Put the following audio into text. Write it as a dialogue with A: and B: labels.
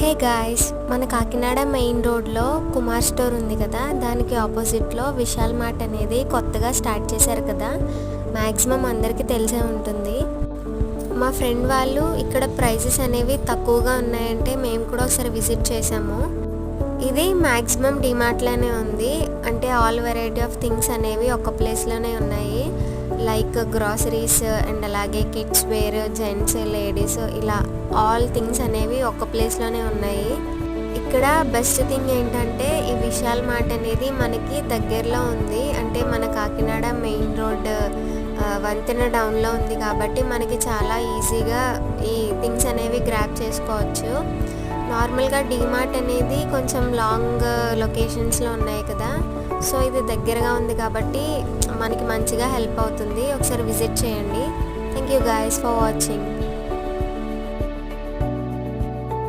A: Hey guys, మన Kakinada main రోడ్లో Kumar store ఉంది కదా, దానికి ఆపోజిట్లో విశాల్ మార్ట్ అనేది కొత్తగా స్టార్ట్ చేశారు కదా. మ్యాక్సిమం అందరికీ తెలిసే ఉంటుంది. మా ఫ్రెండ్ వాళ్ళు ఇక్కడ ప్రైజెస్ అనేవి తక్కువగా ఉన్నాయంటే మేము కూడా ఒకసారి విజిట్ చేసాము. ఇది మ్యాక్సిమం డిమార్ట్లోనే ఉంది, అంటే ఆల్ వెరైటీ ఆఫ్ థింగ్స్ అనేవి ఒక ప్లేస్లోనే ఉన్నాయి. లైక్ గ్రాసరీస్ అండ్ అలాగే కిడ్స్ వేర్, జెంట్స్, లేడీస్, ఇలా ఆల్ థింగ్స్ అనేవి ఒక ప్లేస్లోనే ఉన్నాయి. ఇక్కడ బెస్ట్ థింగ్ ఏంటంటే ఈ విశాల్ మార్ట్ అనేది మనకి దగ్గరలో ఉంది. అంటే మన కాకినాడ మెయిన్ రోడ్ వంతెన డౌన్లో ఉంది కాబట్టి మనకి చాలా ఈజీగా ఈ థింగ్స్ అనేవి గ్రాబ్ చేసుకోవచ్చు. నార్మల్గా డీమార్ట్ అనేది కొంచెం లాంగ్ లొకేషన్స్లో ఉన్నాయి కదా, సో ఇది దగ్గరగా ఉంది కాబట్టి మనకి మంచిగా హెల్ప్ అవుతుంది. ఒకసారి విజిట్ చేయండి. Thank you guys for watching.